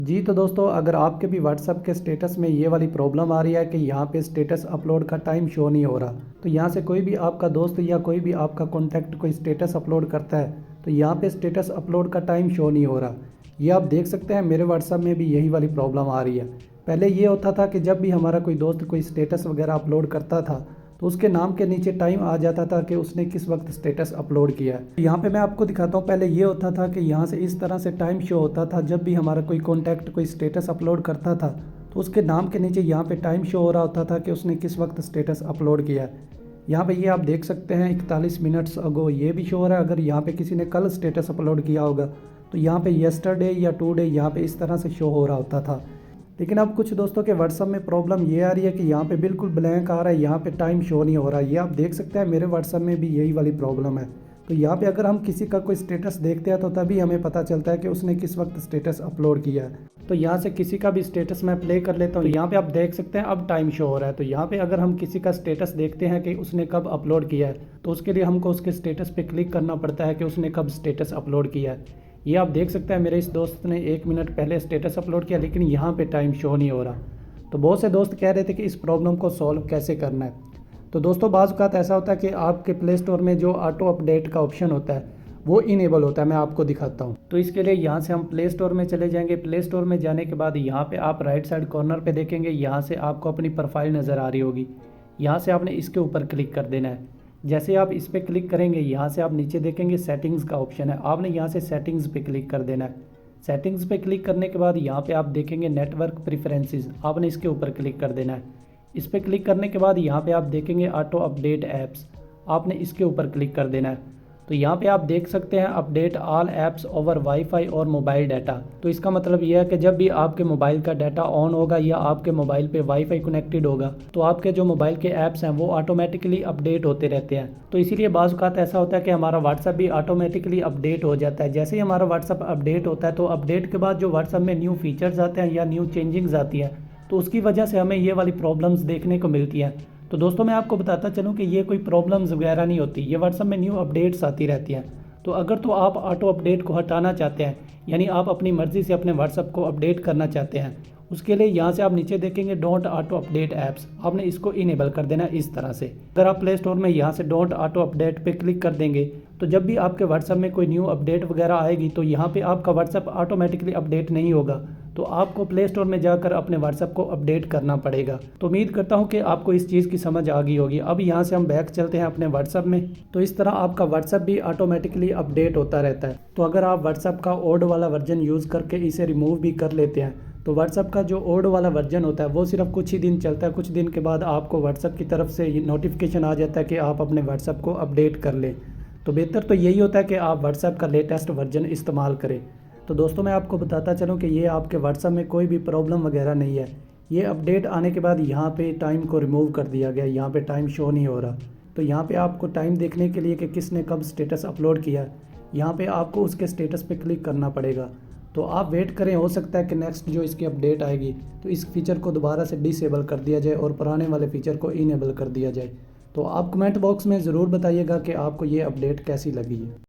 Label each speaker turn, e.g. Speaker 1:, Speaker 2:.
Speaker 1: जी तो दोस्तों, अगर आपके भी व्हाट्सएप के स्टेटस में ये वाली प्रॉब्लम आ रही है कि यहाँ पे स्टेटस अपलोड का टाइम शो नहीं हो रहा, तो यहाँ से कोई भी आपका दोस्त या कोई भी आपका कॉन्टैक्ट कोई स्टेटस अपलोड करता है तो यहाँ पे स्टेटस अपलोड का टाइम शो नहीं हो रहा। ये आप देख सकते हैं, मेरे व्हाट्सएप में भी यही वाली प्रॉब्लम आ रही है। पहले ये होता था कि जब भी हमारा कोई दोस्त कोई स्टेटस वगैरह अपलोड करता था तो उसके नाम के नीचे टाइम आ जाता था कि उसने किस वक्त स्टेटस अपलोड किया है। यहाँ पे मैं आपको दिखाता हूँ। पहले ये होता था कि यहाँ से इस तरह से टाइम शो होता था, जब भी हमारा कोई कॉन्टैक्ट कोई स्टेटस अपलोड करता था तो उसके नाम के नीचे यहाँ पे टाइम शो हो रहा होता था कि उसने किस वक्त स्टेटस अपलोड किया है। यहाँ पे ये आप देख सकते हैं 41 मिनट्स अगो ये भी शो हो रहा है। अगर यहाँ पे किसी ने कल स्टेटस अपलोड किया होगा तो यहाँ पे येस्टरडे या टुडे यहाँ पे इस तरह से शो हो रहा होता था। लेकिन अब कुछ दोस्तों के व्हाट्सअप में प्रॉब्लम ये आ रही है कि यहाँ पे बिल्कुल ब्लैंक आ रहा है, यहाँ पे टाइम शो नहीं हो रहा है। ये आप देख सकते हैं, मेरे व्हाट्सअप में भी यही वाली प्रॉब्लम है। तो यहाँ पे अगर हम किसी का कोई स्टेटस देखते हैं तो तभी हमें पता चलता है कि उसने किस वक्त स्टेटस अपलोड किया है। तो यहाँ से किसी का भी स्टेटस मैं प्ले कर लेता हूँ। यहाँ पे आप देख सकते हैं अब टाइम शो हो रहा है। तो यहाँ पे अगर हम किसी का स्टेटस देखते हैं कि उसने कब अपलोड किया है तो उसके लिए हमको उसके स्टेटस पे क्लिक करना पड़ता है कि उसने कब स्टेटस अपलोड किया है। ये आप देख सकते हैं, मेरे इस दोस्त ने 1 मिनट पहले स्टेटस अपलोड किया लेकिन यहाँ पे टाइम शो नहीं हो रहा। तो बहुत से दोस्त कह रहे थे कि इस प्रॉब्लम को सॉल्व कैसे करना है। तो दोस्तों, बाज़ औक़ात ऐसा होता है कि आपके प्ले स्टोर में जो ऑटो अपडेट का ऑप्शन होता है वो इनेबल होता है। मैं आपको दिखाता हूँ। तो इसके लिए यहाँ से हम प्ले स्टोर में चले जाएंगे। प्ले स्टोर में जाने के बाद यहाँ पे आप राइट साइड कॉर्नर पे देखेंगे, यहाँ से आपको अपनी प्रोफाइल नज़र आ रही होगी। यहाँ से आपने इसके ऊपर क्लिक कर देना है। जैसे आप इस पर क्लिक करेंगे, यहाँ से आप नीचे देखेंगे सेटिंग्स का ऑप्शन है, आपने यहाँ से सेटिंग्स पे क्लिक कर देना है। सेटिंग्स पे क्लिक करने के बाद यहाँ पे आप देखेंगे नेटवर्क प्रेफरेंसेस, आपने इसके ऊपर क्लिक कर देना है। इस पर क्लिक करने के बाद यहाँ पे आप देखेंगे ऑटो अपडेट ऐप्स, आपने इसके ऊपर क्लिक कर देना है। तो यहाँ पे आप देख सकते हैं update all apps over wifi और मोबाइल डाटा। तो इसका मतलब यह है कि जब भी आपके मोबाइल का डाटा ऑन होगा या आपके मोबाइल पे वाईफाई कनेक्टेड होगा तो आपके जो मोबाइल के ऐप्स हैं वो ऑटोमेटिकली अपडेट होते रहते हैं। तो इसीलिए बाज़ औक़ात ऐसा होता है कि हमारा व्हाट्सअप भी ऑटोमेटिकली अपडेट हो जाता है। जैसे ही हमारा व्हाट्सअप अपडेट होता है तो अपडेट के बाद जो व्हाट्सअप में न्यू फीचर्स आते हैं या न्यू चेंजिंग्स आती हैं तो उसकी वजह से हमें ये वाली प्रॉब्लम्स देखने को मिलती हैं। तो दोस्तों, मैं आपको बताता चलूँ कि ये कोई प्रॉब्लम्स वगैरह नहीं होती, ये व्हाट्सएप में न्यू अपडेट्स आती रहती हैं। तो अगर तो आप ऑटो अपडेट को हटाना चाहते हैं, यानी आप अपनी मर्ज़ी से अपने व्हाट्सएप को अपडेट करना चाहते हैं, उसके लिए यहाँ से आप नीचे देखेंगे डोंट ऑटो अपडेट ऐप्स, आपने इसको इनेबल कर देना है इस तरह से। अगर आप प्ले स्टोर में यहाँ से डोंट ऑटो अपडेट पे क्लिक कर देंगे तो जब भी आपके व्हाट्सएप में कोई न्यू अपडेट वगैरह आएगी तो यहाँ पे आपका व्हाट्सएप ऑटोमेटिकली अपडेट नहीं होगा, तो आपको प्ले स्टोर में जाकर अपने व्हाट्सएप को अपडेट करना पड़ेगा। तो उम्मीद करता हूँ कि आपको इस चीज़ की समझ आ गई होगी। अब यहाँ से हम बैक चलते हैं अपने व्हाट्सएप में। तो इस तरह आपका व्हाट्सएप भी ऑटोमेटिकली अपडेट होता रहता है। तो अगर आप व्हाट्सएप का ओल्ड वाला वर्जन यूज़ करके इसे रिमूव भी कर लेते हैं तो व्हाट्सएप का जो ओल्ड वाला वर्जन होता है वो सिर्फ कुछ ही दिन चलता है। कुछ दिन के बाद आपको व्हाट्सएप की तरफ से नोटिफिकेशन आ जाता है कि आप अपने व्हाट्सएप को अपडेट कर लें। तो बेहतर तो यही होता है कि आप व्हाट्सएप का लेटेस्ट वर्जन इस्तेमाल करें। तो दोस्तों, मैं आपको बताता चलूँ कि ये आपके व्हाट्सएप में कोई भी प्रॉब्लम वगैरह नहीं है। ये अपडेट आने के बाद यहाँ पे टाइम को रिमूव कर दिया गया, यहाँ पे टाइम शो नहीं हो रहा। तो यहाँ पे आपको टाइम देखने के लिए कि किसने कब स्टेटस अपलोड किया है, यहाँ पे आपको उसके स्टेटस पे क्लिक करना पड़ेगा। तो आप वेट करें, हो सकता है कि नेक्स्ट जो इसकी अपडेट आएगी तो इस फीचर को दोबारा से डिसेबल कर दिया जाए और पुराने वाले फीचर को इनेबल कर दिया जाए। तो आप कमेंट बॉक्स में ज़रूर बताइएगा कि आपको ये अपडेट कैसी लगी है।